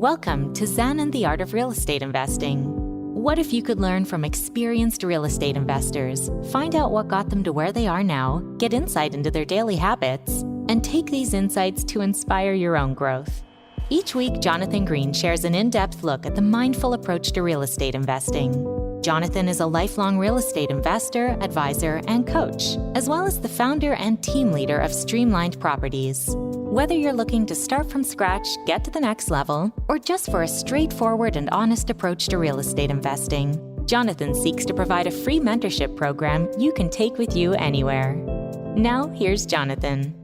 Welcome to Zen and the Art of Real Estate Investing. What if you could learn from experienced real estate investors, find out what got them to where they are now, get insight into their daily habits, and take these insights to inspire your own growth? Each week, Jonathan Green shares an in-depth look at the mindful approach to real estate investing. Jonathan is a lifelong real estate investor, advisor, and coach, as well as the founder and team leader of Streamlined Properties. Whether you're looking to start from scratch, get to the next level, or just for a straightforward and honest approach to real estate investing, Jonathan seeks to provide a free mentorship program you can take with you anywhere. Now, here's Jonathan.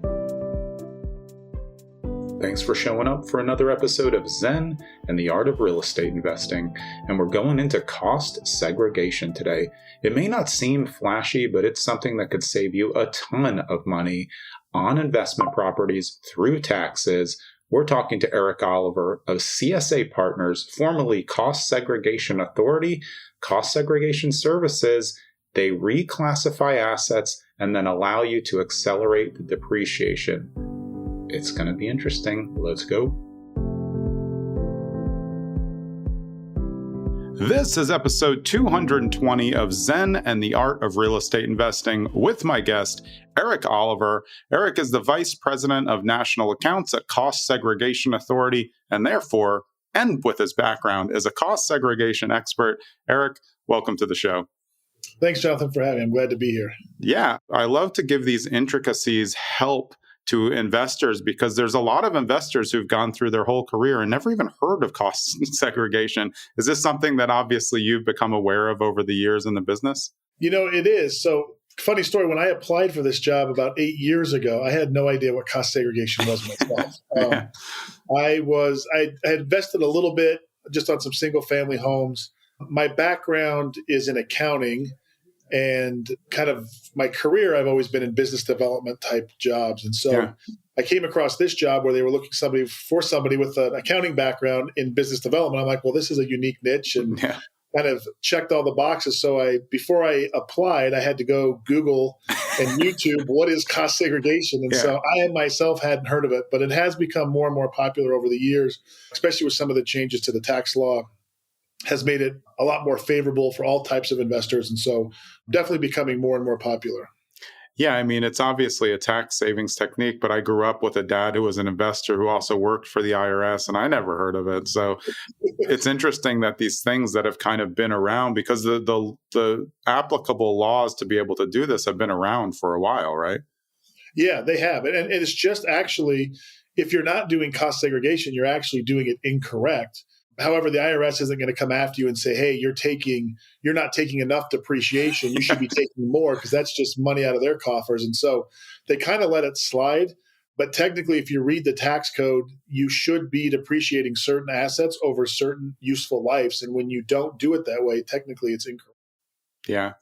Thanks for showing up for another episode of Zen and the Art of Real Estate Investing. And we're going into cost segregation today. It may not seem flashy, but it's something that could save you a ton of money on investment properties through taxes. We're talking to Erik Oliver of CSA Partners, formerly Cost Segregation Authority, Cost Segregation Services. They reclassify assets and then allow you to accelerate the depreciation. It's going to be interesting. Let's go. This is episode 220 of Zen and the Art of Real Estate Investing with my guest, Erik Oliver. Erik is the Vice President of National Accounts at Cost Segregation Authority, and therefore, and with his background, is a cost segregation expert. Erik, welcome to the show. Thanks, Jonathan, for having me. I'm glad to be here. Yeah, I love to give these intricacies help to investors because there's a lot of investors who've gone through their whole career and never even heard of cost segregation. Is this something that obviously you've become aware of over the years in the businse? You know, it is. So, funny story, when I applied for this job about 8 years ago, I had no idea what cost segregation was myself. Yeah. I had invested a little bit just on some single family homes. My background is in accounting. And kind of my career, I've always been in business development type jobs. And so I came across this job where they were looking for somebody with an accounting background in business development. I'm like, well, this is a unique niche and kind of checked all the boxes. So before I applied, I had to go Google and YouTube, what is cost segregation? And so I myself hadn't heard of it, but it has become more and more popular over the years, especially with some of the changes to the tax law. Has made it a lot more favorable for all types of investors. And so definitely becoming more and more popular. Yeah, I mean, it's obviously a tax savings technique, but I grew up with a dad who was an investor who also worked for the IRS, and I never heard of it. So it's interesting that these things that have kind of been around, because the applicable laws to be able to do this have been around for a while, right? Yeah, they have. And it's just actually, if you're not doing cost segregation, you're actually doing it incorrect. However, the IRS isn't going to come after you and say, hey, you're not taking enough depreciation. You should be taking more because that's just money out of their coffers. And so they kind of let it slide. But technically, if you read the tax code, you should be depreciating certain assets over certain useful lives. And when you don't do it that way, technically it's incorrect. Yeah.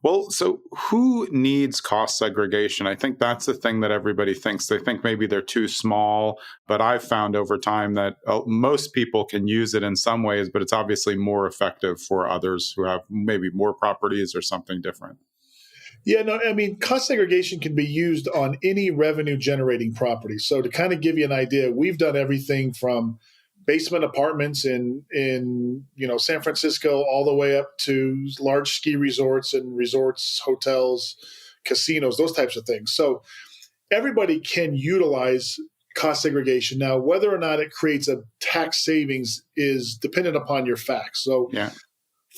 Well, so who needs cost segregation? I think that's the thing that everybody thinks. They think maybe they're too small, but I've found over time that most people can use it in some ways, but it's obviously more effective for others who have maybe more properties or something different. Yeah, no, I mean, cost segregation can be used on any revenue generating property. So to kind of give you an idea, we've done everything from basement apartments in San Francisco all the way up to large ski resorts and hotels, casinos, those types of things. So everybody can utilize cost segregation. Now, whether or not it creates a tax savings is dependent upon your facts. So,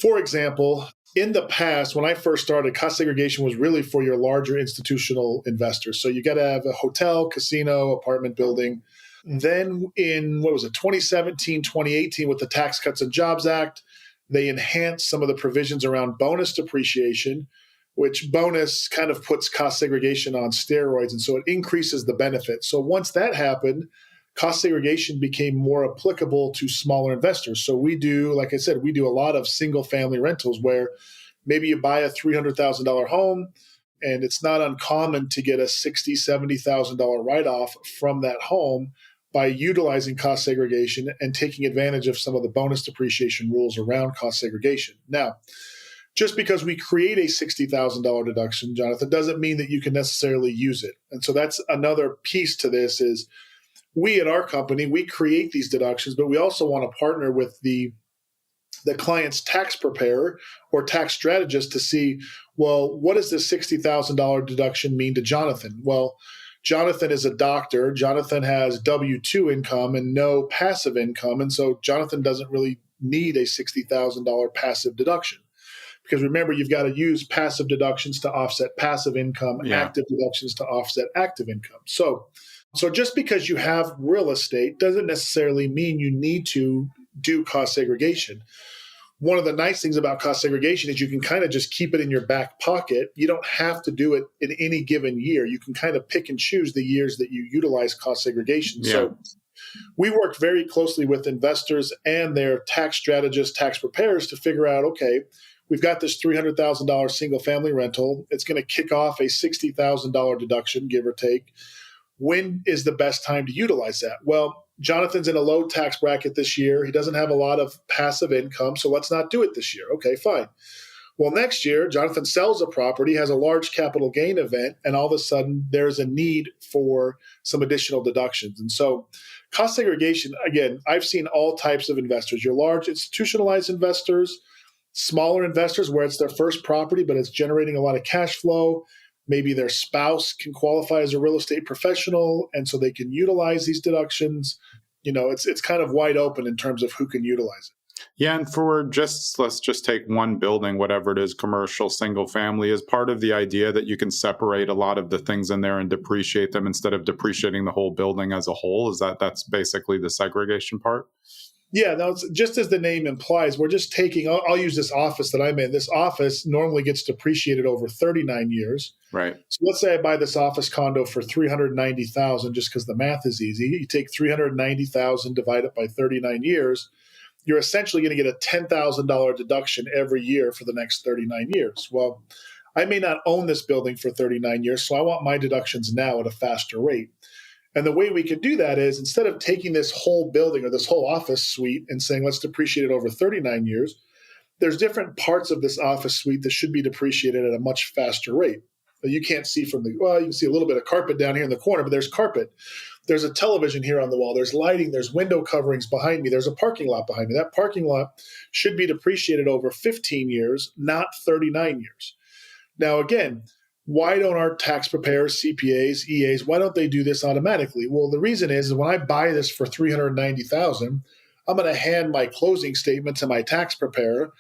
for example, in the past, when I first started, cost segregation was really for your larger institutional investors. So you got to have a hotel, casino, apartment building. Then in, 2017, 2018, with the Tax Cuts and Jobs Act, they enhanced some of the provisions around bonus depreciation, which bonus kind of puts cost segregation on steroids. And so it increases the benefit. So once that happened, cost segregation became more applicable to smaller investors. So we do, like I said, we do a lot of single family rentals where maybe you buy a $300,000 home, and it's not uncommon to get a $60,000, $70,000 write-off from that home by utilizing cost segregation and taking advantage of some of the bonus depreciation rules around cost segregation. Now, just because we create a $60,000 deduction, Jonathan, doesn't mean that you can necessarily use it. And so that's another piece to this is we at our company, we create these deductions, but we also want to partner with the client's tax preparer or tax strategist to see, well, what does this $60,000 deduction mean to Jonathan? Well, Jonathan is a doctor. Jonathan has W-2 income and no passive income. And so Jonathan doesn't really need a $60,000 passive deduction. Because remember, you've got to use passive deductions to offset passive income, active deductions to offset active income. So just because you have real estate doesn't necessarily mean you need to do cost segregation. One of the nice things about cost segregation is you can kind of just keep it in your back pocket. You don't have to do it in any given year. You can kind of pick and choose the years that you utilize cost segregation. Yeah. So we work very closely with investors and their tax strategists, tax preparers to figure out, okay, we've got this $300,000 single family rental. It's going to kick off a $60,000 deduction, give or take. When is the best time to utilize that? Well, Jonathan's in a low tax bracket this year. He doesn't have a lot of passive income, so let's not do it this year. Okay, fine. Well, next year, Jonathan sells a property, has a large capital gain event, and all of a sudden there's a need for some additional deductions. And so cost segregation, again, I've seen all types of investors. Your large institutionalized investors, smaller investors where it's their first property, but it's generating a lot of cash flow. Maybe their spouse can qualify as a real estate professional, and so they can utilize these deductions. It's kind of wide open in terms of who can utilize it. Yeah, and let's just take one building, whatever it is, commercial, single family, is part of the idea that you can separate a lot of the things in there and depreciate them instead of depreciating the whole building as a whole. That's basically the segregation part? Yeah, no, it's just as the name implies, we're just taking, I'll use this office that I'm in. This office normally gets depreciated over 39 years. Right. So let's say I buy this office condo for $390,000 just because the math is easy. You take $390,000, divide it by 39 years, you're essentially going to get a $10,000 deduction every year for the next 39 years. Well, I may not own this building for 39 years, so I want my deductions now at a faster rate. And the way we can do that is instead of taking this whole building or this whole office suite and saying, let's depreciate it over 39 years, there's different parts of this office suite that should be depreciated at a much faster rate. You can't see you can see a little bit of carpet down here in the corner, but there's carpet. There's a television here on the wall. There's lighting. There's window coverings behind me. There's a parking lot behind me. That parking lot should be depreciated over 15 years, not 39 years. Now, again, why don't our tax preparers, CPAs, EAs, why don't they do this automatically? Well, the reason is when I buy this for $390,000, I'm going to hand my closing statement to my tax preparer,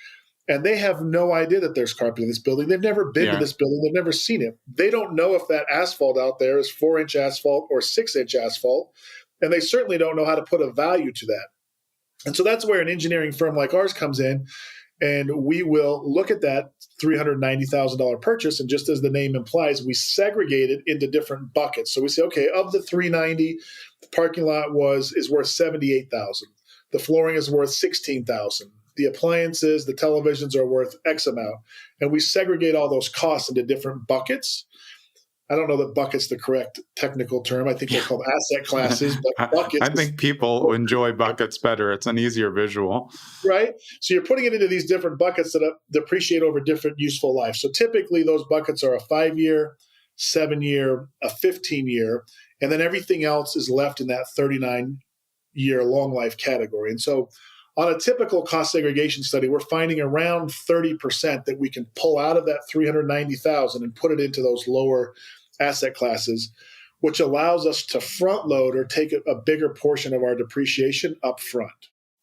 and they have no idea that there's carpet in this building. They've never been to this building. They've never seen it. They don't know if that asphalt out there is 4-inch asphalt or 6-inch asphalt, and they certainly don't know how to put a value to that. And so that's where an engineering firm like ours comes in, and we will look at that $390,000 purchase, and just as the name implies, we segregate it into different buckets. So we say, okay, of the $390,000, the parking lot is worth $78,000. The flooring is worth $16,000. The appliances, the televisions are worth X amount, and we segregate all those costs into different buckets. I don't know that bucket's the correct technical term. I think they're called asset classes, but buckets. I think people enjoy buckets better. It's an easier visual. Right? So you're putting it into these different buckets that depreciate over different useful lives. So typically those buckets are a 5-year, 7-year, a 15-year, and then everything else is left in that 39-year long life category. And so on a typical cost segregation study, we're finding around 30% that we can pull out of that $390,000 and put it into those lower asset classes, which allows us to front load or take a bigger portion of our depreciation up front.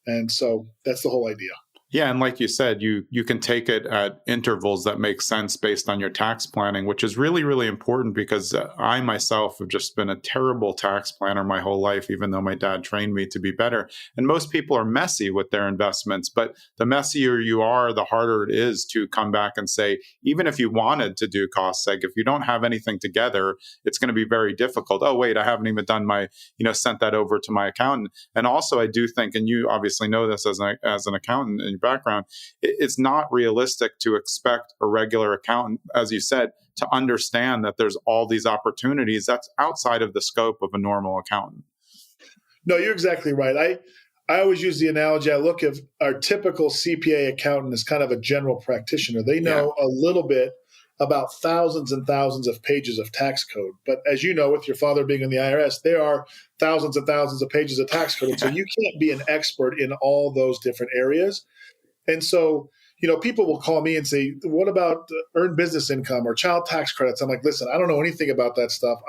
And so that's the whole idea. Yeah, and like you said, you can take it at intervals that make sense based on your tax planning, which is really, really important because I myself have just been a terrible tax planner my whole life, even though my dad trained me to be better. And most people are messy with their investments, but the messier you are, the harder it is to come back and say, even if you wanted to do cost seg, if you don't have anything together, it's going to be very difficult. Oh, wait, I haven't even done sent that over to my accountant. And also I do think, and you obviously know this as an accountant and background, it's not realistic to expect a regular accountant, as you said, to understand that there's all these opportunities. That's outside of the scope of a normal accountant. No, you're exactly right. I always use the analogy. I look at our typical CPA accountant as kind of a general practitioner. They know a little bit about thousands and thousands of pages of tax code. But as you know, with your father being in the IRS, there are thousands and thousands of pages of tax code. And so you can't be an expert in all those different areas. And so, people will call me and say, what about earned business income or child tax credits? I'm like, listen, I don't know anything about that stuff.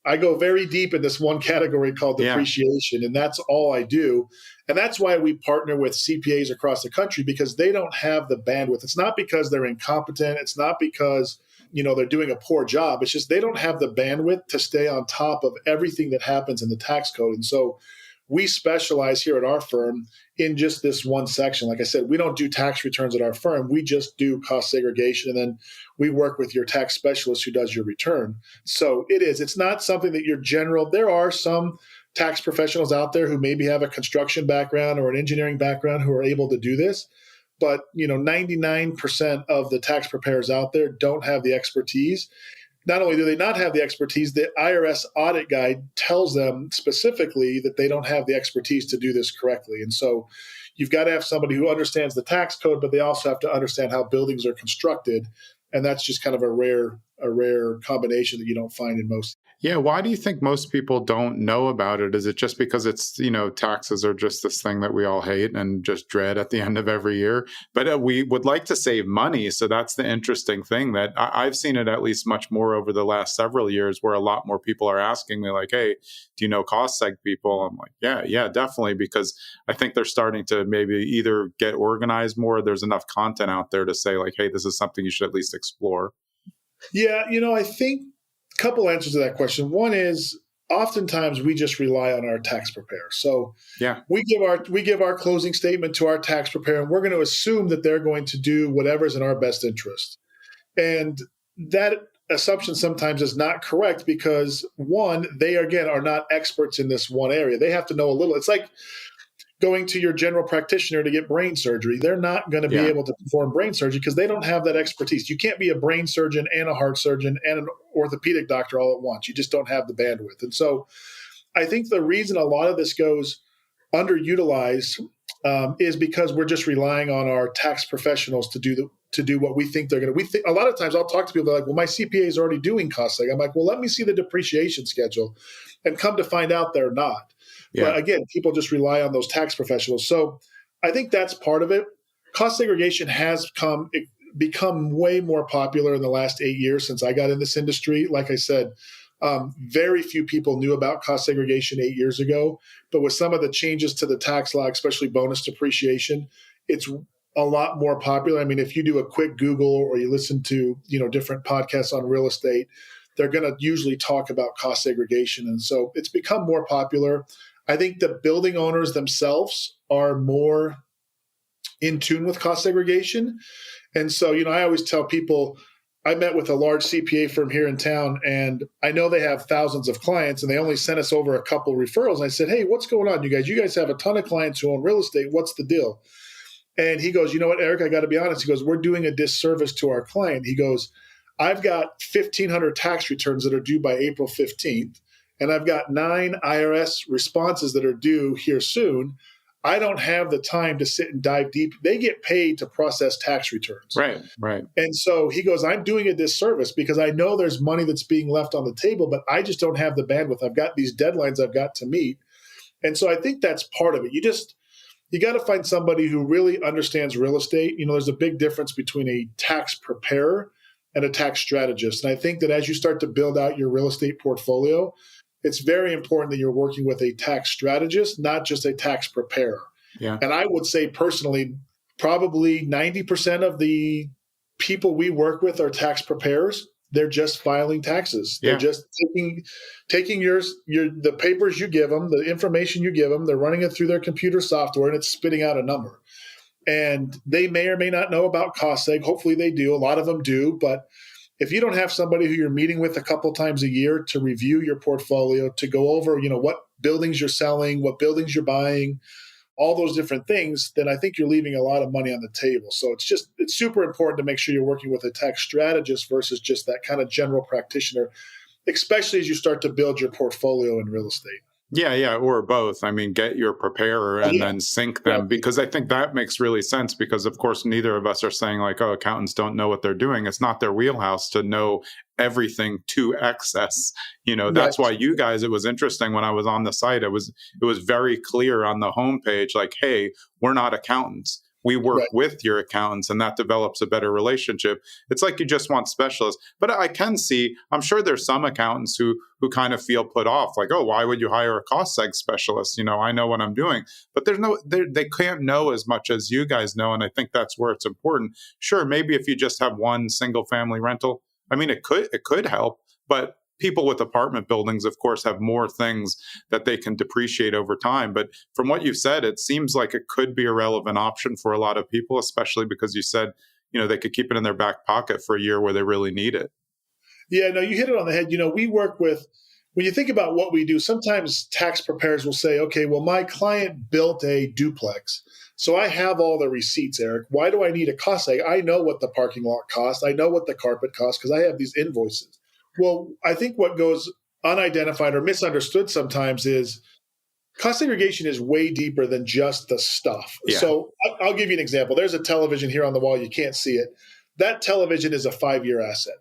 I go very deep in this one category called depreciation, and that's all I do. And that's why we partner with CPAs across the country, because they don't have the bandwidth. It's not because they're incompetent. It's not because, they're doing a poor job. It's just they don't have the bandwidth to stay on top of everything that happens in the tax code. And so we specialize here at our firm in just this one section. Like I said, we don't do tax returns at our firm. We just do cost segregation, and then we work with your tax specialist who does your return. So it's not something that there are some tax professionals out there who maybe have a construction background or an engineering background who are able to do this. But, 99% of the tax preparers out there don't have the expertise. Not only do they not have the expertise, the IRS audit guide tells them specifically that they don't have the expertise to do this correctly. And so you've got to have somebody who understands the tax code, but they also have to understand how buildings are constructed. And that's just kind of a rare combination that you don't find in most. Yeah. Why do you think most people don't know about it? Is it just because it's, taxes are just this thing that we all hate and just dread at the end of every year? But we would like to save money. So that's the interesting thing that I've seen it at least much more over the last several years, where a lot more people are asking me like, hey, do you know cost seg people? I'm like, yeah, definitely. Because I think they're starting to maybe either get organized more. There's enough content out there to say like, hey, this is something you should at least explore. Yeah. I think a couple answers to that question. One is oftentimes we just rely on our tax preparer. So we give our closing statement to our tax preparer, and we're going to assume that they're going to do whatever's in our best interest. And that assumption sometimes is not correct because, one, they again are not experts in this one area. They have to know a little. It's like going to your general practitioner to get brain surgery. They're not going to be able to perform brain surgery because they don't have that expertise. You can't be a brain surgeon and a heart surgeon and an orthopedic doctor all at once. You just don't have the bandwidth. And so I think the reason a lot of this goes underutilized is because we're just relying on our tax professionals to do what we think they're going to. A lot of times I'll talk to people, they're like, well, my CPA is already doing cost seg. I'm like, well, let me see the depreciation schedule, and come to find out they're not. Yeah. But again, people just rely on those tax professionals. So I think that's part of it. Cost segregation has become way more popular in the last 8 years since I got in this industry. Like I said, very few people knew about cost segregation 8 years ago. But with some of the changes to the tax law, especially bonus depreciation, it's a lot more popular. I mean, if you do a quick Google or you listen to different podcasts on real estate, they're going to usually talk about cost segregation. And so it's become more popular. I think the building owners themselves are more in tune with cost segregation. And so, I always tell people, I met with a large CPA firm here in town, and I know they have thousands of clients, and they only sent us over a couple referrals. And I said, hey, what's going on, you guys? You guys have a ton of clients who own real estate. What's the deal? And he goes, you know what, Eric, I got to be honest. He goes, we're doing a disservice to our client. He goes, I've got 1,500 tax returns that are due by April 15th. And I've got 9 IRS responses that are due here soon. I don't have the time to sit and dive deep. They get paid to process tax returns. Right. And so he goes, I'm doing a disservice because I know there's money that's being left on the table, but I just don't have the bandwidth. I've got these deadlines I've got to meet. And so I think that's part of it. You got to find somebody who really understands real estate. There's a big difference between a tax preparer and a tax strategist. And I think that as you start to build out your real estate portfolio, it's very important that you're working with a tax strategist, not just a tax preparer. Yeah. And I would say personally, probably 90% of the people we work with are tax preparers. They're just filing taxes. Yeah. They're just taking the papers you give them, the information you give them, they're running it through their computer software, and it's spitting out a number. And they may or may not know about cost seg. Hopefully they do. A lot of them do. But if you don't have somebody who you're meeting with a couple times a year to review your portfolio, to go over, what buildings you're selling, what buildings you're buying, all those different things, then I think you're leaving a lot of money on the table. So it's super important to make sure you're working with a tax strategist versus just that kind of general practitioner, especially as you start to build your portfolio in real estate. Yeah, or both. I mean, get your preparer and Yeah, then sync them, exactly. because I think that makes really sense, because of course neither of us are saying like, oh, accountants don't know what they're doing. It's not their wheelhouse to know everything to excess. That's why Right. you guys, it was interesting when I was on the site, it was very clear on the homepage, like, hey, we're not accountants. We work Right. with your accountants, and that develops a better relationship. It's like you just want specialists. But I can see, I'm sure there's some accountants who kind of feel put off, like, oh, why would you hire a cost seg specialist? I know what I'm doing. But they can't know as much as you guys know, and I think that's where it's important. Sure, maybe if you just have one single family rental, I mean, it could help, but people with apartment buildings, of course, have more things that they can depreciate over time. But from what you've said, it seems like it could be a relevant option for a lot of people, especially because you said, they could keep it in their back pocket for a year where they really need it. Yeah, no, you hit it on the head. We work with, when you think about what we do, sometimes tax preparers will say, okay, well, my client built a duplex. So I have all the receipts, Eric. Why do I need a cost seg? I know what the parking lot costs. I know what the carpet costs because I have these invoices. Well, I think what goes unidentified or misunderstood sometimes is cost segregation is way deeper than just the stuff. Yeah. So I'll give you an example. There's a television here on the wall. You can't see it. That television is a 5-year asset.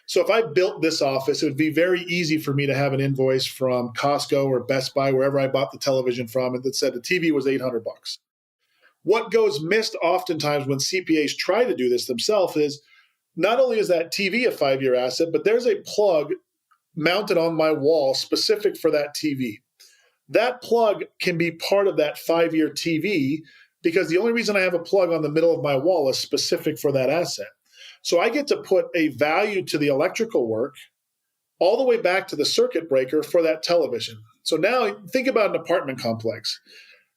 So if I built this office, it would be very easy for me to have an invoice from Costco or Best Buy, wherever I bought the television from, and that said the TV was $800. What goes missed oftentimes when CPAs try to do this themselves is not only is that TV a 5-year asset, but there's a plug mounted on my wall specific for that TV. That plug can be part of that 5-year TV because the only reason I have a plug on the middle of my wall is specific for that asset. So I get to put a value to the electrical work all the way back to the circuit breaker for that television. So now think about an apartment complex.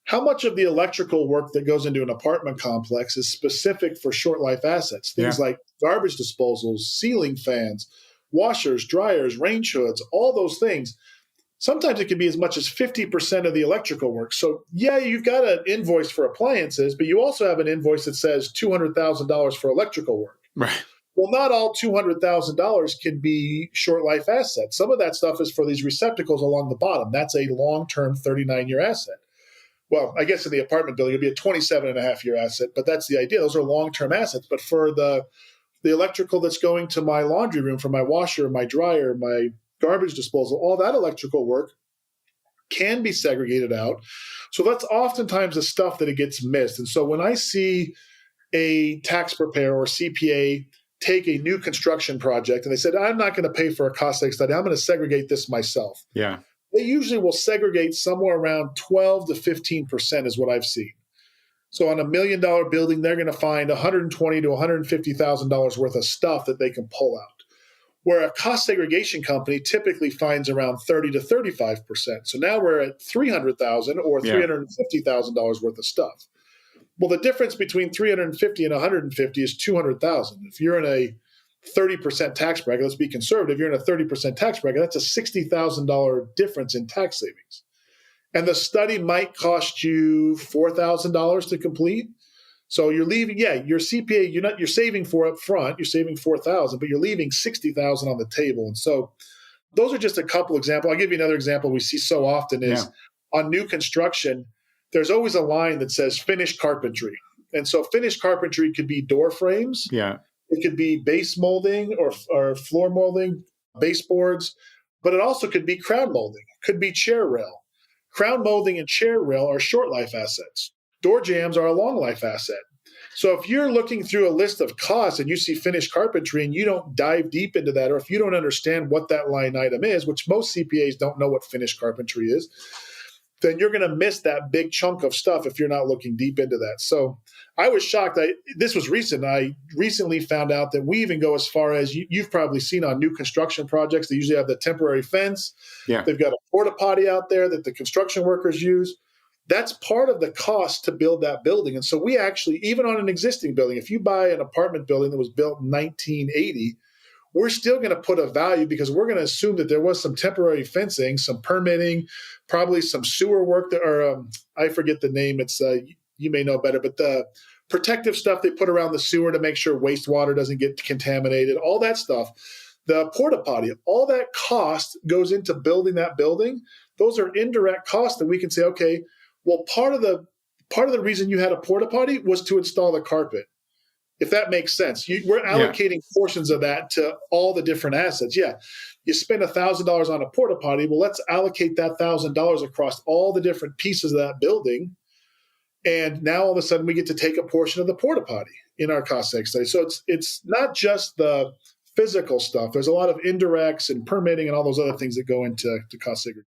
How much of the electrical work that goes into an apartment complex is specific for short life assets? Things like garbage disposals, ceiling fans, washers, dryers, range hoods, all those things. Sometimes it can be as much as 50% of the electrical work. So yeah, you've got an invoice for appliances, but you also have an invoice that says $200,000 for electrical work. Right. Well, not all $200,000 can be short life assets. Some of that stuff is for these receptacles along the bottom. That's a long-term 39-year asset. Well, I guess in the apartment building, it'd be a 27-and-a-half-year asset, but that's the idea. Those are long-term assets. But for the electrical that's going to my laundry room, for my washer, my dryer, my garbage disposal, all that electrical work can be segregated out. So that's oftentimes the stuff that it gets missed. And so when I see a tax preparer or CPA take a new construction project and they said, I'm not going to pay for a cost seg study, I'm going to segregate this myself. Yeah. They usually will segregate somewhere around 12 to 15% is what I've seen. So on $1 million building, they're going to find $120,000 to $150,000 worth of stuff that they can pull out. Where a cost segregation company typically finds around 30 to 35%. So now we're at $300,000 or $350,000 worth of stuff. Well, the difference between $350,000 and $150,000 is $200,000. If you're in a 30% tax bracket, let's be conservative, you're in a 30% tax bracket, that's a $60,000 difference in tax savings. And the study might cost you $4,000 to complete. So you're leaving, your CPA, you're saving for up front, you're saving $4,000, but you're leaving $60,000 on the table. And so those are just a couple examples. I'll give you another example we see so often is on new construction, there's always a line that says finished carpentry. And so finished carpentry could be door frames. Yeah. It could be base molding or floor molding, baseboards, but it also could be crown molding, could be chair rail. Crown molding and chair rail are short life assets. Door jambs are a long life asset. So if you're looking through a list of costs and you see finished carpentry and you don't dive deep into that, or if you don't understand what that line item is, which most CPAs don't know what finished carpentry is, then you're going to miss that big chunk of stuff if you're not looking deep into that. So I was shocked. This was recent. I recently found out that we even go as far as you've probably seen on new construction projects. They usually have the temporary fence. Yeah. They've got a porta potty out there that the construction workers use. That's part of the cost to build that building. And so we actually, even on an existing building, if you buy an apartment building that was built in 1980, we're still going to put a value because we're going to assume that there was some temporary fencing, some permitting, probably some sewer work I forget the name. It's you may know better, but the protective stuff they put around the sewer to make sure wastewater doesn't get contaminated, all that stuff. The porta potty, all that cost goes into building that building. those are indirect costs that we can say, okay, well, part of the reason you had a porta potty was to install the carpet. If that makes sense, we're allocating portions of that to all the different assets. Yeah, you spend $1,000 on a porta potty. Well, let's allocate that $1,000 across all the different pieces of that building. And now all of a sudden we get to take a portion of the porta potty in our cost seg study. So it's not just the physical stuff. There's a lot of indirects and permitting and all those other things that go into cost segregation.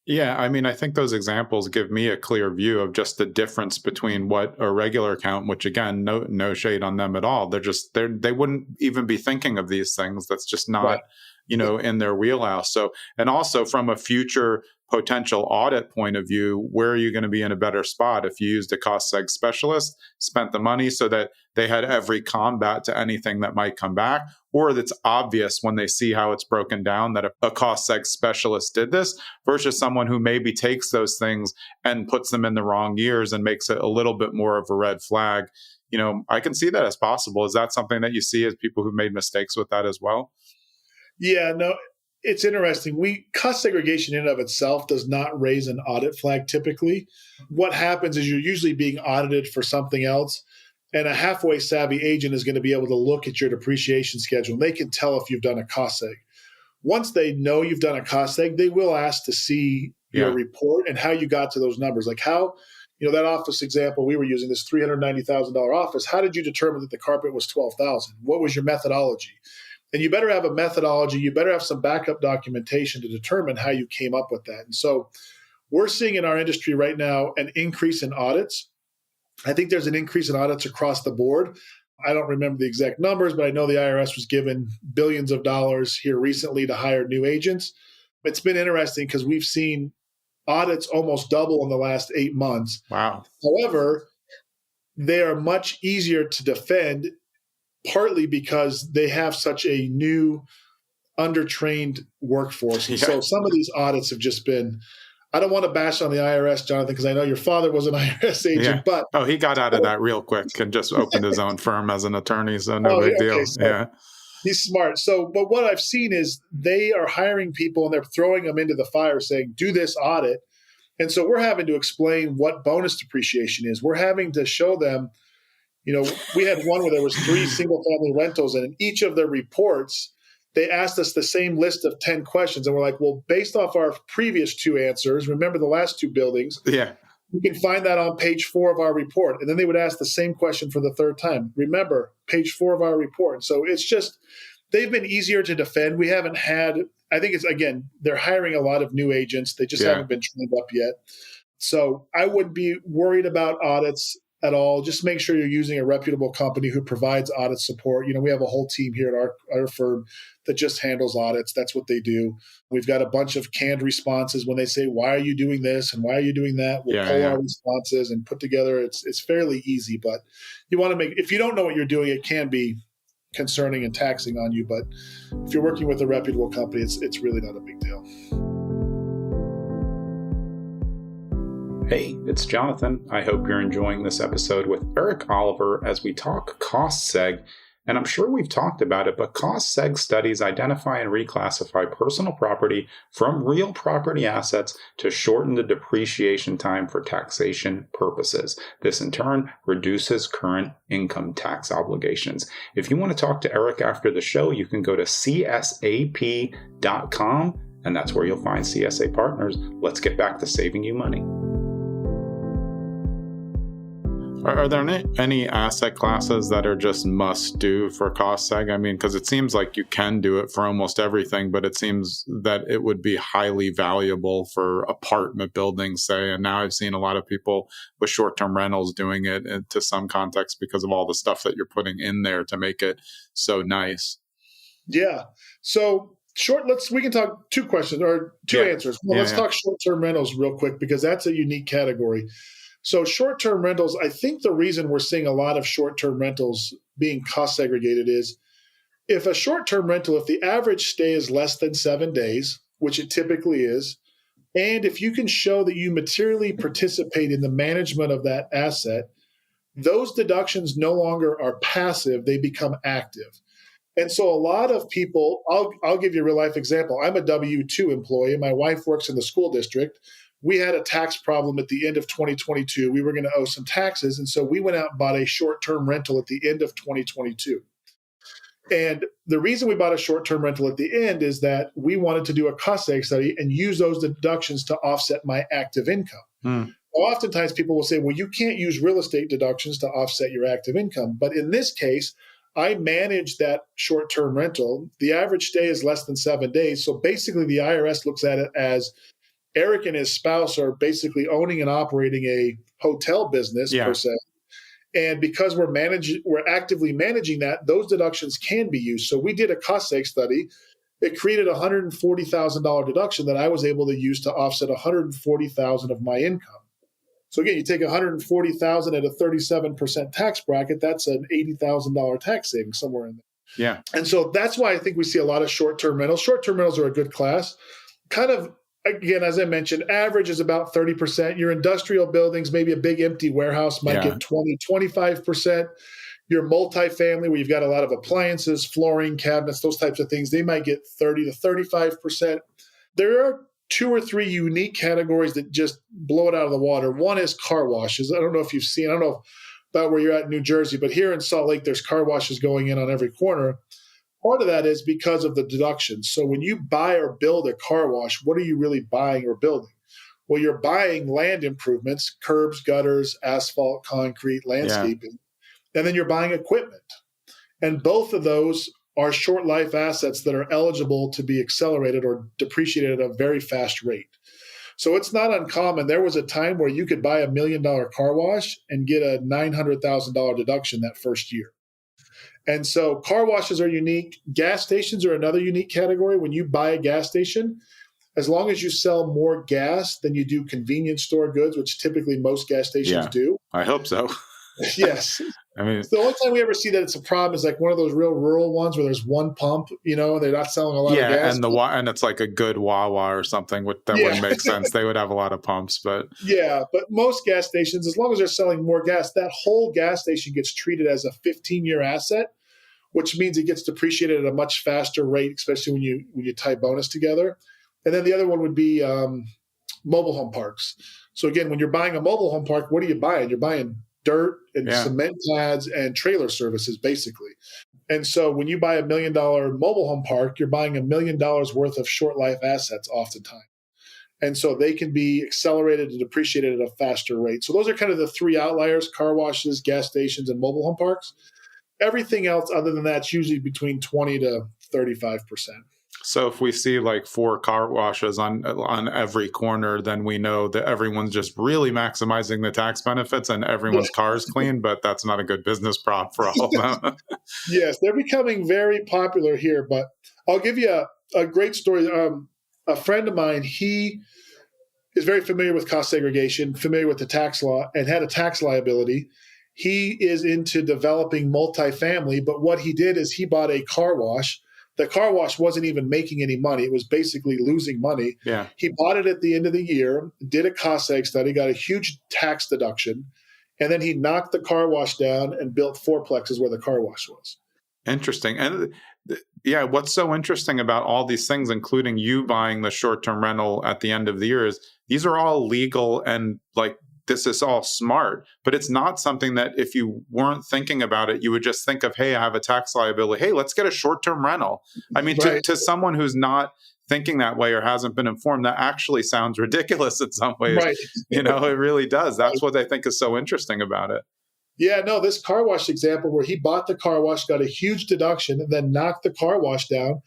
Yeah, I mean, I think those examples give me a clear view of just the difference between what a regular account, which again, no shade on them at all. They wouldn't even be thinking of these things. That's just not, right, in their wheelhouse. So, and also from a future potential audit point of view, where are you going to be in a better spot if you used a cost seg specialist, spent the money so that they had every combat to anything that might come back, or that's obvious when they see how it's broken down that a cost seg specialist did this, versus someone who maybe takes those things and puts them in the wrong years and makes it a little bit more of a red flag. I can see that as possible. Is that something that you see as people who've made mistakes with that as well? Yeah, no, it's interesting. Cost segregation in and of itself does not raise an audit flag typically. What happens is you're usually being audited for something else, and a halfway savvy agent is going to be able to look at your depreciation schedule, and they can tell if you've done a cost seg. Once they know you've done a cost seg, they will ask to see your report and how you got to those numbers. Like how, that office example we were using, this $390,000 office, how did you determine that the carpet was $12,000? What was your methodology? And you better have a methodology. You better have some backup documentation to determine how you came up with that. And so we're seeing in our industry right now an increase in audits. I think there's an increase in audits across the board. I don't remember the exact numbers, but I know the IRS was given billions of dollars here recently to hire new agents. It's been interesting because we've seen audits almost double in the last 8 months. Wow. However, they are much easier to defend, partly because they have such a new, undertrained workforce. And so some of these audits have just been, I don't want to bash on the IRS, Jonathan, because I know your father was an IRS agent, but... Oh, he got out of that real quick and just opened his own firm as an attorney, so no big deal. So he's smart. So, but what I've seen is they are hiring people and they're throwing them into the fire saying, do this audit. And so we're having to explain what bonus depreciation is. We're having to show them, we had one where there was 3 single-family rentals, and in each of their reports, they asked us the same list of 10 questions. And we're like, well, based off our previous 2 answers, remember the last 2 buildings, you can find that on page 4 of our report. And then they would ask the same question for the 3rd time. Remember, page 4 of our report. So it's just, they've been easier to defend. We haven't had, I think it's, again, they're hiring a lot of new agents. They just haven't been trained up yet. So I wouldn't be worried about audits at all. Just make sure you're using a reputable company who provides audit support. We have a whole team here at our firm that just handles audits. That's what they do. We've got a bunch of canned responses when they say, why are you doing this and why are you doing that? We'll pull our responses and put together. It's fairly easy, but you want to if you don't know what you're doing, it can be concerning and taxing on you. But if you're working with a reputable company, it's really not a big deal. Hey, it's Jonathan. I hope you're enjoying this episode with Erik Oliver as we talk cost seg. And I'm sure we've talked about it, but cost seg studies identify and reclassify personal property from real property assets to shorten the depreciation time for taxation purposes. This in turn reduces current income tax obligations. If you want to talk to Erik after the show, you can go to csap.com, and that's where you'll find CSA partners. Let's get back to saving you money. Are there any asset classes that are just must do for cost seg? I mean, because it seems like you can do it for almost everything, but it seems that it would be highly valuable for apartment buildings, say. And now I've seen a lot of people with short-term rentals doing it to some context because of all the stuff that you're putting in there to make it so nice. Yeah. So we can talk 2 questions or 2 answers. Well, let's talk short-term rentals real quick because that's a unique category. So short-term rentals, I think the reason we're seeing a lot of short-term rentals being cost segregated is if the average stay is less than 7 days, which it typically is, and if you can show that you materially participate in the management of that asset, those deductions no longer are passive, they become active. And so a lot of people, I'll give you a real life example. I'm a W-2 employee. My wife works in the school district. We had a tax problem at the end of 2022. We were going to owe some taxes. And so we went out and bought a short-term rental at the end of 2022. And the reason we bought a short-term rental at the end is that we wanted to do a cost seg study and use those deductions to offset my active income. Oftentimes people will say, well, you can't use real estate deductions to offset your active income. But in this case, I manage that short-term rental. The average stay is less than 7 days. So basically the IRS looks at it as Erik and his spouse are basically owning and operating a hotel business per se. And because we're actively managing that, those deductions can be used. So we did a cost seg study. It created a $140,000 deduction that I was able to use to offset $140,000 of my income. So again, you take $140,000 at a 37% tax bracket, that's an $80,000 tax savings somewhere in there. Yeah. And so that's why I think we see a lot of short-term rentals. Short-term rentals are a good class. Kind of, again, as I mentioned, average is about 30%. Your industrial buildings, maybe a big empty warehouse might get 20, 25%. Your multifamily, where you've got a lot of appliances, flooring, cabinets, those types of things, they might get 30 to 35%. There are 2 or 3 unique categories that just blow it out of the water. One is car washes. I don't know if you've seen, I don't know about where you're at in New Jersey, but here in Salt Lake, there's car washes going in on every corner. Part of that is because of the deductions. So when you buy or build a car wash, what are you really buying or building? Well, you're buying land improvements, curbs, gutters, asphalt, concrete, landscaping, and then you're buying equipment. And both of those are short life assets that are eligible to be accelerated or depreciated at a very fast rate. So it's not uncommon. There was a time where you could buy $1 million car wash and get a $900,000 deduction that first year. And so car washes are unique. Gas stations are another unique category. When you buy a gas station, as long as you sell more gas than you do convenience store goods, which typically most gas stations do. I hope so. Yes. I mean, the only time we ever see that it's a problem is like one of those real rural ones where there's one pump, and they're not selling a lot of gas. And it's like a good Wawa or something that wouldn't make sense. They would have a lot of pumps, but but most gas stations, as long as they're selling more gas, that whole gas station gets treated as a 15-year asset, which means it gets depreciated at a much faster rate, especially when you tie bonus together. And then the other one would be mobile home parks. So again, when you're buying a mobile home park, what are you buying? You're buying dirt and cement pads and trailer services, basically. And so when you buy $1 million mobile home park, you're buying $1 million worth of short life assets oftentimes. And so they can be accelerated and depreciated at a faster rate. So those are kind of the 3 outliers: car washes, gas stations, and mobile home parks. Everything else other than that's usually between 20 to 35%. So if we see like 4 car washes on every corner, then we know that everyone's just really maximizing the tax benefits and everyone's car is clean, but that's not a good business prop for all of them. Yes, they're becoming very popular here. But I'll give you a great story. A friend of mine, he is very familiar with cost segregation, familiar with the tax law, and had a tax liability. He is into developing multifamily, but what he did is he bought a car wash. The car wash wasn't even making any money. It was basically losing money. Yeah. He bought it at the end of the year, did a cost seg study, got a huge tax deduction, and then he knocked the car wash down and built 4plexes where the car wash was. Interesting. And what's so interesting about all these things, including you buying the short-term rental at the end of the year, is these are all legal and like this is all smart, but it's not something that if you weren't thinking about it, you would just think of, hey, I have a tax liability. Hey, let's get a short-term rental. I mean, to someone who's not thinking that way or hasn't been informed, that actually sounds ridiculous in some ways. Right. It really does. That's what I think is so interesting about it. Yeah, no, this car wash example where he bought the car wash, got a huge deduction, and then knocked the car wash down,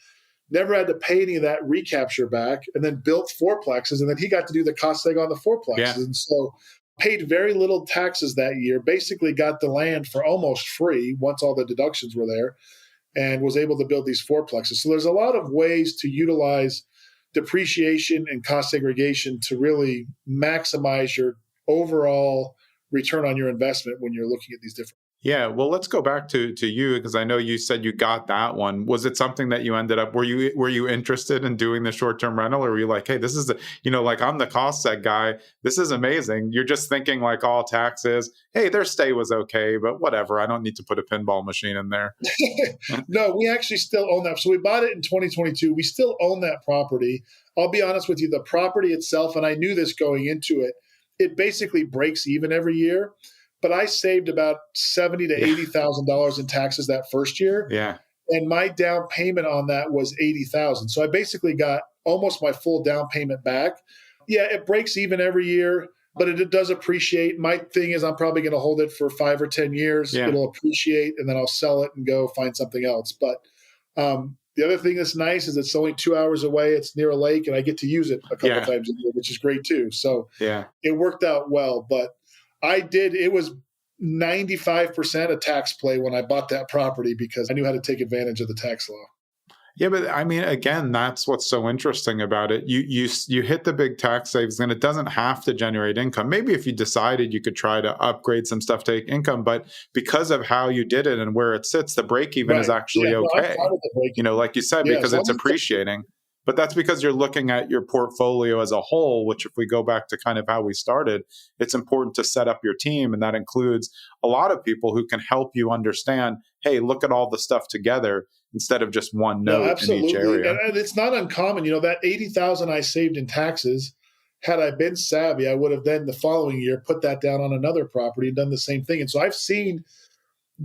never had to pay any of that recapture back, and then built 4plexes, and then he got to do the cost seg on the 4plexes. Yeah. And so paid very little taxes that year, basically got the land for almost free once all the deductions were there, and was able to build these 4plexes. So there's a lot of ways to utilize depreciation and cost segregation to really maximize your overall return on your investment when you're looking at these different. Yeah, well, let's go back to you because I know you said you got that one. Was it something that you ended up? Were you interested in doing the short term rental, or were you like, hey, this is the like I'm the cost seg guy. This is amazing. You're just thinking like all taxes. Hey, their stay was okay, but whatever. I don't need to put a pinball machine in there. No, we actually still own that. So we bought it in 2022. We still own that property. I'll be honest with you, the property itself, and I knew this going into it, it basically breaks even every year. But I saved about $70,000 to $80,000 in taxes that first year. Yeah. And my down payment on that was $80,000. So I basically got almost my full down payment back. Yeah, it breaks even every year, but it does appreciate. My thing is I'm probably going to hold it for 5 or 10 years. Yeah. It'll appreciate, and then I'll sell it and go find something else. But the other thing that's nice is it's only 2 hours away. It's near a lake, and I get to use it a couple times a year, which is great too. So it worked out well. But it was 95% a tax play when I bought that property because I knew how to take advantage of the tax law. Yeah, but I mean, again, that's what's so interesting about it. You hit the big tax saves, and it doesn't have to generate income. Maybe if you decided you could try to upgrade some stuff to take income, but because of how you did it and where it sits, the break even is actually okay. Like you said, because it's appreciating. But that's because you're looking at your portfolio as a whole, which if we go back to kind of how we started, it's important to set up your team. And that includes a lot of people who can help you understand, hey, look at all the stuff together instead of just one note in each area. And it's not uncommon. That $80,000 I saved in taxes, had I been savvy, I would have then the following year put that down on another property and done the same thing. And so I've seen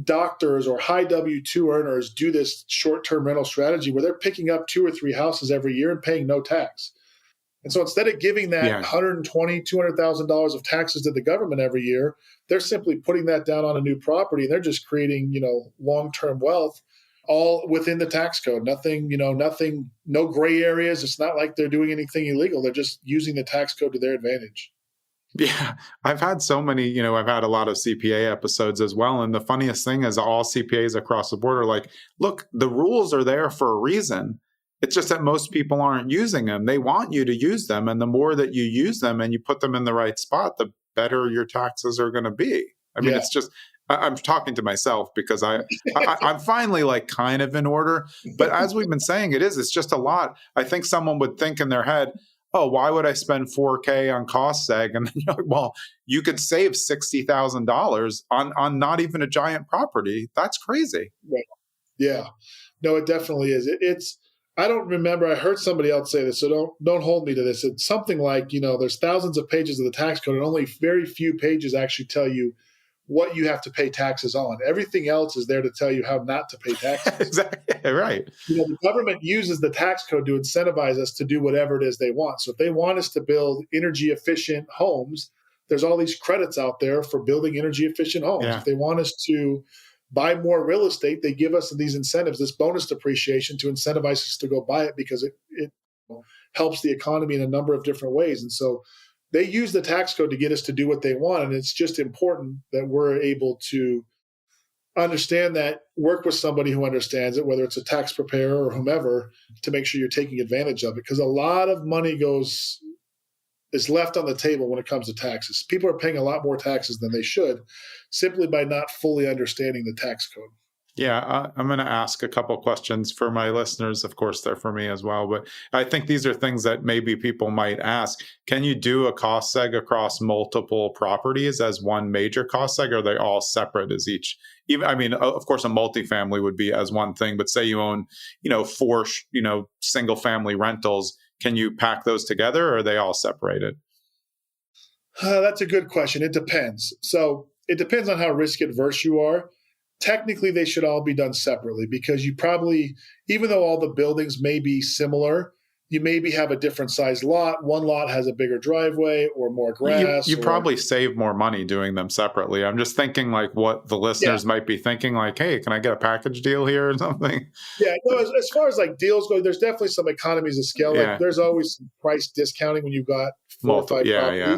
doctors or high W-2 earners do this short-term rental strategy where they're picking up 2 or 3 houses every year and paying no tax. And so instead of giving that $120,000, $200,000 of taxes to the government every year, they're simply putting that down on a new property. And they're just creating, long-term wealth all within the tax code. Nothing, no gray areas. It's not like they're doing anything illegal. They're just using the tax code to their advantage. Yeah, I've had so many, I've had a lot of CPA episodes as well. And the funniest thing is all CPAs across the board are like, look, the rules are there for a reason. It's just that most people aren't using them. They want you to use them. And the more that you use them and you put them in the right spot, the better your taxes are going to be. I mean, it's just, I'm talking to myself because I'm finally like kind of in order. But as we've been saying, it's just a lot. I think someone would think in their head, oh, why would I spend $4,000 on cost seg? And then you're like, well, you could save $60,000 on not even a giant property. That's crazy. Right. Yeah. No, it definitely is. It's I don't remember. I heard somebody else say this, so don't hold me to this. It's something like, there's thousands of pages of the tax code, and only very few pages actually tell you what you have to pay taxes on. Everything else is there to tell you how not to pay taxes. Exactly. Right. The government uses the tax code to incentivize us to do whatever it is they want. So if they want us to build energy efficient homes, there's all these credits out there for building energy efficient homes. Yeah. If they want us to buy more real estate, they give us these incentives, this bonus depreciation to incentivize us to go buy it because it helps the economy in a number of different ways. And so they use the tax code to get us to do what they want. And it's just important that we're able to understand that, work with somebody who understands it, whether it's a tax preparer or whomever, to make sure you're taking advantage of it. Because a lot of money is left on the table when it comes to taxes. People are paying a lot more taxes than they should simply by not fully understanding the tax code. Yeah, I'm going to ask a couple questions for my listeners. Of course, they're for me as well. But I think these are things that maybe people might ask. Can you do a cost seg across multiple properties as one major cost seg, or are they all separate as each? Even, I mean, of course, a multifamily would be as one thing. But say you own, 4, single family rentals. Can you pack those together, or are they all separated? That's a good question. It depends. So it depends on how risk adverse you are. Technically, they should all be done separately because you probably, even though all the buildings may be similar, you maybe have a different size lot. One lot has a bigger driveway or more grass. You probably save more money doing them separately. I'm just thinking like what the listeners might be thinking, like, hey, can I get a package deal here or something? Yeah, no, as far as like deals go, there's definitely some economies of scale. Like there's always some price discounting when you've got 4 or 5 properties. Yeah.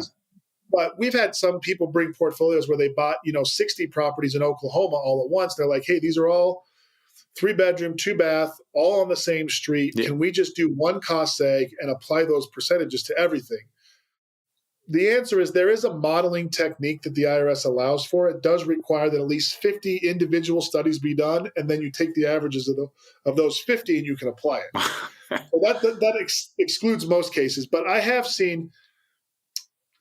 But we've had some people bring portfolios where they bought, 60 properties in Oklahoma all at once. They're like, hey, these are all 3-bedroom, 2-bath, all on the same street. Yeah. Can we just do one cost seg and apply those percentages to everything? The answer is there is a modeling technique that the IRS allows for. It does require that at least 50 individual studies be done, and then you take the averages of those 50 and you can apply it. So that excludes most cases. But I have seen,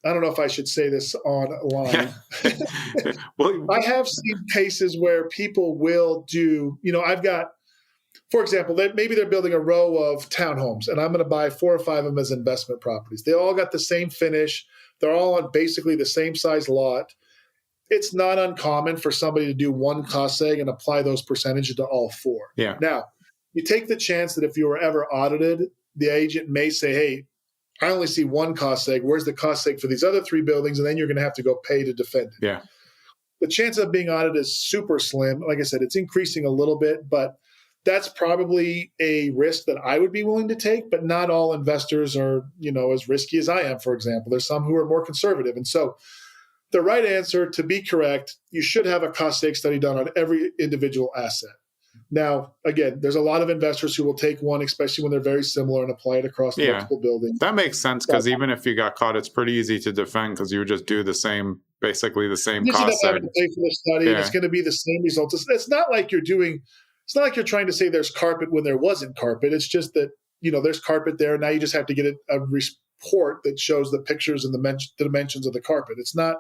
I don't know if I should say this online. Well, I have seen cases where people will do, I've got, for example, maybe they're building a row of townhomes, and I'm going to buy 4 or 5 of them as investment properties. They all got the same finish. They're all on basically the same size lot. It's not uncommon for somebody to do one cost seg and apply those percentages to all 4. Yeah. Now, you take the chance that if you were ever audited, the agent may say, hey, I only see one cost seg. Where's the cost seg for these other 3 buildings? And then you're going to have to go pay to defend it. Yeah. The chance of being audited is super slim. Like I said, it's increasing a little bit, but that's probably a risk that I would be willing to take, but not all investors are, as risky as I am, for example. There's some who are more conservative. And so the right answer, to be correct, you should have a cost seg study done on every individual asset. Now, again, there's a lot of investors who will take one, especially when they're very similar, and apply it across multiple buildings. That makes sense, because even if you got caught, it's pretty easy to defend because you would just do basically the same cost. You have to pay for the study, and it's going to be the same results. It's not like it's not like you're trying to say there's carpet when there wasn't carpet. It's just that, there's carpet there. Now you just have to get a report that shows the pictures and the dimensions of the carpet. It's not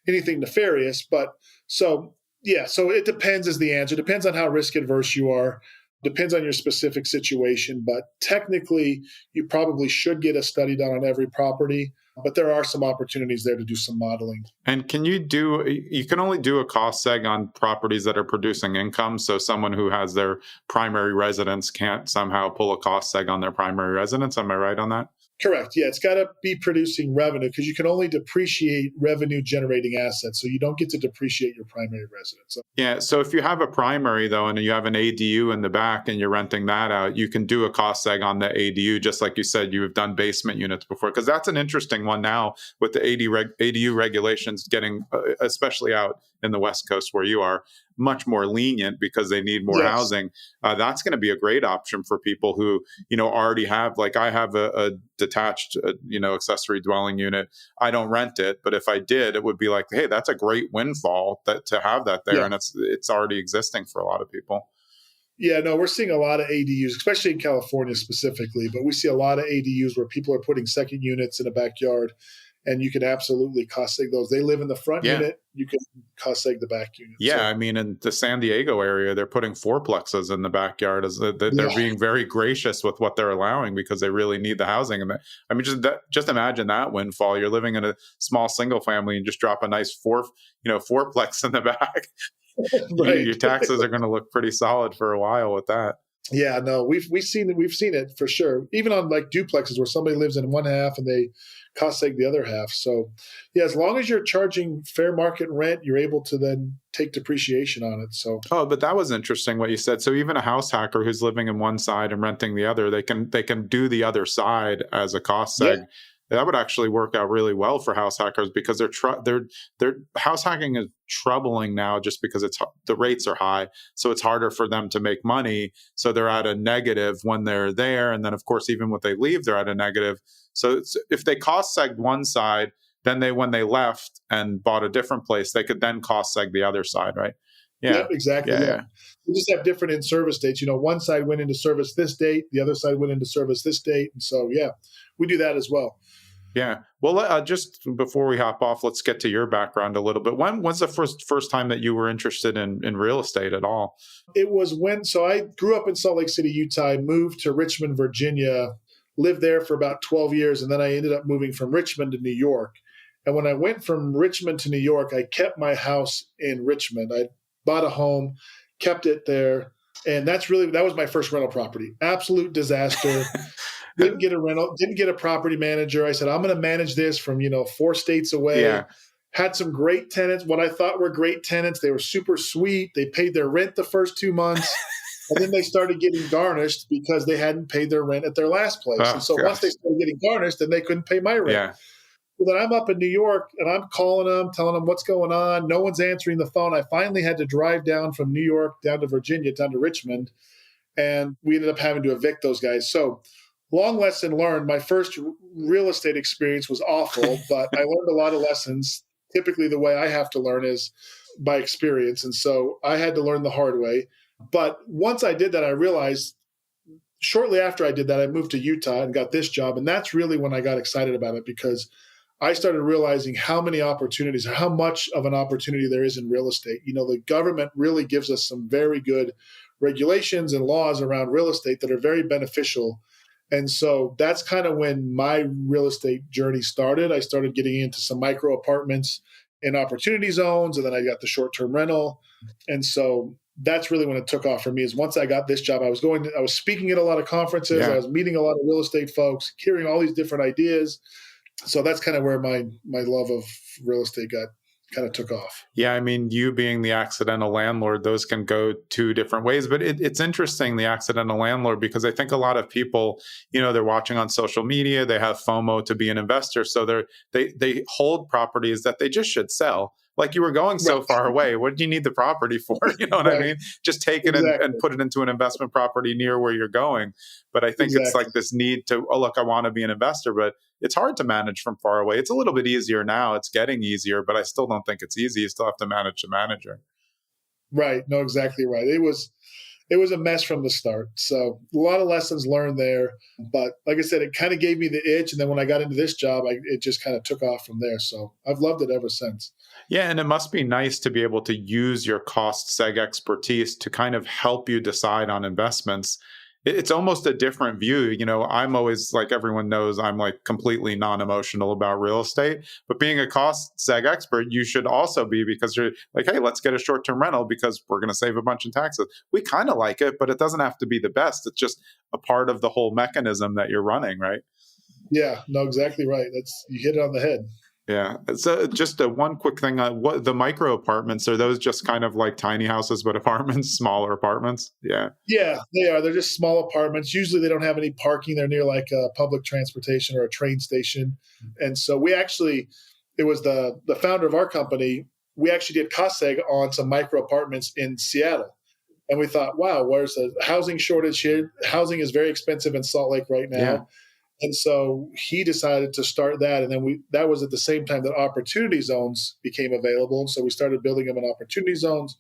anything nefarious, but so it depends is the answer. It depends on how risk adverse you are. Depends on your specific situation, but technically you probably should get a study done on every property, but there are some opportunities there to do some modeling. And you can only do a cost seg on properties that are producing income. So someone who has their primary residence can't somehow pull a cost seg on their primary residence. Am I right on that? Correct. Yeah, it's got to be producing revenue because you can only depreciate revenue generating assets. So you don't get to depreciate your primary residence. Yeah. So if you have a primary, though, and you have an ADU in the back and you're renting that out, you can do a cost seg on the ADU, just like you said, you have done basement units before. Because that's an interesting one now with the ADU regulations getting, especially out in the West Coast where you are, much more lenient because they need more housing. That's going to be a great option for people who, already have, like I have a detached, accessory dwelling unit. I don't rent it, but if I did, it would be like, hey, that's a great windfall to have that there. Yeah. And it's already existing for a lot of people. Yeah, no, we're seeing a lot of ADUs, especially in California specifically, but we see a lot of ADUs where people are putting second units in a backyard. And you can absolutely cost seg those. They live in the front unit. You can cost seg the back unit. Yeah, so, I mean, in the San Diego area, they're putting fourplexes in the backyard. They're being very gracious with what they're allowing because they really need the housing. And I mean, just imagine that windfall. You're living in a small single family and just drop a nice fourplex in the back. Right. Your taxes are going to look pretty solid for a while with that. Yeah, no, we've seen it for sure. Even on like duplexes where somebody lives in one half and they cost seg the other half. So yeah, as long as you're charging fair market rent, you're able to then take depreciation on it. So but that was interesting what you said. So even a house hacker who's living in one side and renting the other, they can do the other side as a cost seg. Yeah. That would actually work out really well for house hackers because their house hacking is troubling now just because the rates are high. So it's harder for them to make money. So they're at a negative when they're there. And then of course, even when they leave, they're at a negative. So if they cost segged one side, then when they left and bought a different place, they could then cost seg the other side, right? Yeah, yep, exactly. Yeah. We just have different in-service dates. One side went into service this date, the other side went into service this date. And so, yeah, we do that as well. Yeah. Well, just before we hop off, let's get to your background a little bit. When was the first time that you were interested in real estate at all? It was so I grew up in Salt Lake City, Utah. I moved to Richmond, Virginia, lived there for about 12 years, and then I ended up moving from Richmond to New York. And when I went from Richmond to New York, I kept my house in Richmond. I bought a home, kept it there, and that was my first rental property. Absolute disaster. Didn't get a rental, didn't get a property manager. I said, I'm going to manage this from, 4 states away. Yeah. Had some great tenants, what I thought were great tenants. They were super sweet. They paid their rent the first 2 months. And then they started getting garnished because they hadn't paid their rent at their last place. And so once they started getting garnished, then they couldn't pay my rent. Yeah. So then I'm up in New York and I'm calling them, telling them what's going on. No one's answering the phone. I finally had to drive down from New York down to Virginia, down to Richmond. And we ended up having to evict those guys. So long lesson learned. My first real estate experience was awful, but I learned a lot of lessons. Typically, the way I have to learn is by experience. And so I had to learn the hard way. But once I did that, I realized shortly after I did that, I moved to Utah and got this job. And that's really when I got excited about it, because I started realizing how many opportunities, how much of an opportunity there is in real estate. The government really gives us some very good regulations and laws around real estate that are very beneficial. And so that's kind of when my real estate journey started. I started getting into some micro apartments in opportunity zones, and then I got the short-term rental. And so that's really when it took off for me, is once I got this job, I was speaking at a lot of conferences. Yeah. I was meeting a lot of real estate folks, hearing all these different ideas. So that's kind of where my love of real estate kind of took off. Yeah, I mean, you being the accidental landlord, those can go two different ways. But it's interesting, the accidental landlord, because I think a lot of people, they're watching on social media, they have FOMO to be an investor. So they hold properties that they just should sell. Like, you were going so far away. What do you need the property for? You know what I mean? Just take it and put it into an investment property near where you're going. But I think it's like this need to, look, I want to be an investor, but it's hard to manage from far away. It's a little bit easier now. It's getting easier, but I still don't think it's easy. You still have to manage the manager. Right. No, exactly right. It was a mess from the start. So a lot of lessons learned there. But like I said, it kind of gave me the itch. And then when I got into this job, it just kind of took off from there. So I've loved it ever since. Yeah, and it must be nice to be able to use your cost seg expertise to kind of help you decide on investments. It's almost a different view. I'm always, like everyone knows, I'm like completely non-emotional about real estate. But being a cost seg expert, you should also be, because you're like, hey, let's get a short-term rental because we're going to save a bunch in taxes. We kind of like it, but it doesn't have to be the best. It's just a part of the whole mechanism that you're running, right? Yeah, no, exactly right. You hit it on the head. Yeah. So just one quick thing. What the micro apartments, are those just kind of like tiny houses, but apartments, smaller apartments? Yeah. Yeah, they are. They're just small apartments. Usually they don't have any parking. They're near like a public transportation or a train station. And so it was the founder of our company. We actually did cost seg on some micro apartments in Seattle. And we thought, wow, where's the housing shortage here? Housing is very expensive in Salt Lake right now. Yeah. And so he decided to start that. And then that was at the same time that opportunity zones became available. So we started building them in opportunity zones.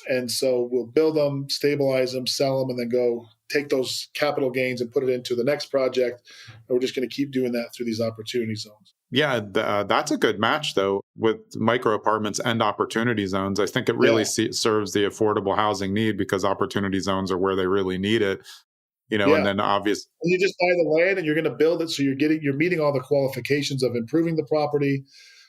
And so we'll build them, stabilize them, sell them, and then go take those capital gains and put it into the next project. And we're just going to keep doing that through these opportunity zones. Yeah, that's a good match, though, with micro apartments and opportunity zones. I think it really serves the affordable housing need, because opportunity zones are where they really need it. And then obviously you just buy the land and you're going to build it. So you're meeting all the qualifications of improving the property.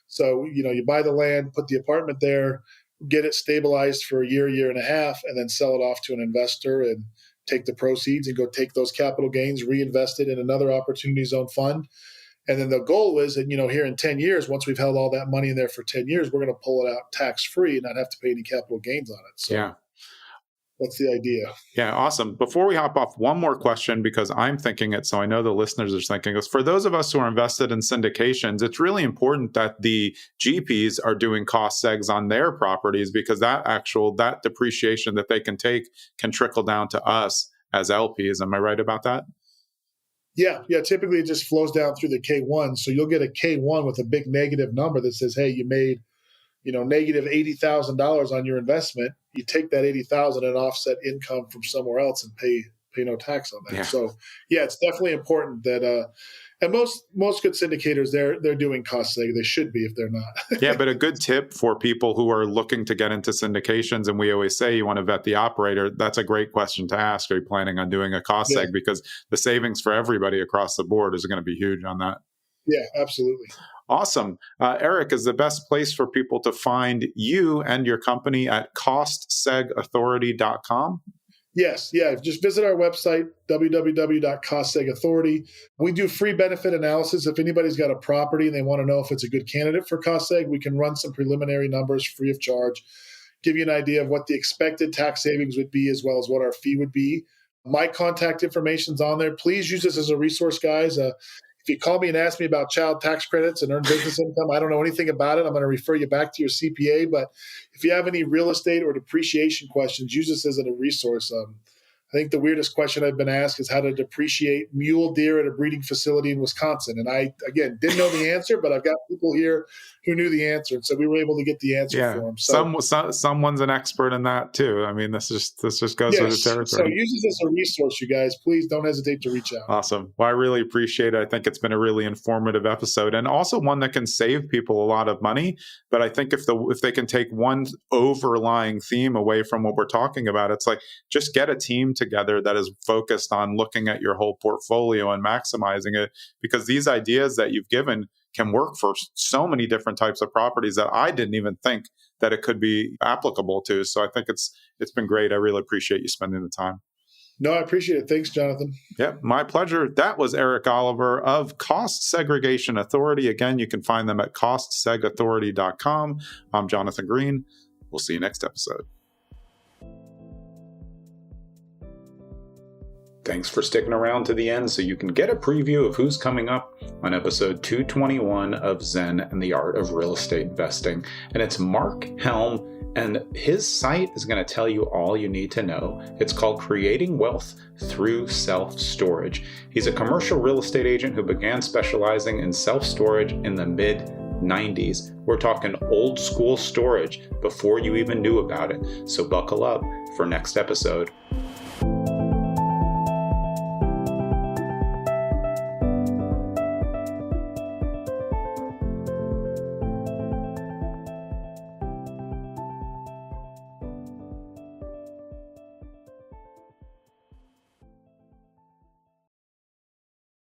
So, you buy the land, put the apartment there, get it stabilized for a year and a half, and then sell it off to an investor and take the proceeds and go take those capital gains, reinvest it in another opportunity zone fund. And then the goal is that, here in 10 years, once we've held all that money in there for 10 years, we're going to pull it out tax-free and not have to pay any capital gains on it. So yeah. That's the idea. Yeah, awesome. Before we hop off, one more question, because I'm thinking it, so I know the listeners are thinking this. For those of us who are invested in syndications, it's really important that the GPs are doing cost segs on their properties, because that depreciation that they can take can trickle down to us as LPs. Am I right about that? Yeah. Typically, it just flows down through the K1. So you'll get a K1 with a big negative number that says, hey, you made negative $80,000 on your investment. You take that $80,000 and offset income from somewhere else and pay no tax on that. Yeah. So it's definitely important that and most good syndicators, they're doing cost seg. They should be if they're not. Yeah, but a good tip for people who are looking to get into syndications, and we always say you want to vet the operator. That's a great question to ask. Are you planning on doing a cost seg? Because the savings for everybody across the board is going to be huge on that. Yeah, absolutely. Awesome. Erik, is the best place for people to find you and your company at costsegaauthority.com? Yes. Yeah. Just visit our website, www.costsegaauthority. We do free benefit analysis. If anybody's got a property and they want to know if it's a good candidate for cost seg, we can run some preliminary numbers free of charge, give you an idea of what the expected tax savings would be, as well as what our fee would be. My contact information's on there. Please use this as a resource, guys. If you call me and ask me about child tax credits and earned business income, I don't know anything about it. I'm going to refer you back to your CPA. But if you have any real estate or depreciation questions, use this as a resource. I think the weirdest question I've been asked is how to depreciate mule deer at a breeding facility in Wisconsin. And I, again, didn't know the answer, but I've got people here who knew the answer. And so we were able to get the answer for them. So, someone's an expert in that too. I mean, this just goes with the territory. So use this as a resource, you guys. Please don't hesitate to reach out. Awesome. Well, I really appreciate it. I think it's been a really informative episode, and also one that can save people a lot of money. But I think if they can take one overlying theme away from what we're talking about, it's like just get a team together that is focused on looking at your whole portfolio and maximizing it, because these ideas that you've given can work for so many different types of properties that I didn't even think that it could be applicable to. So I think it's been great. I really appreciate you spending the time. No, I appreciate it. Thanks, Jonathan. Yep, my pleasure. That was Erik Oliver of Cost Segregation Authority. Again, you can find them at costsegaauthority.com. I'm Jonathan Green. We'll see you next episode. Thanks for sticking around to the end so you can get a preview of who's coming up on episode 221 of Zen and the Art of Real Estate Investing. And it's Mark Helm, and his site is going to tell you all you need to know. It's called Creating Wealth Through Self-Storage. He's a commercial real estate agent who began specializing in self-storage in the mid-90s. We're talking old school storage before you even knew about it. So buckle up for next episode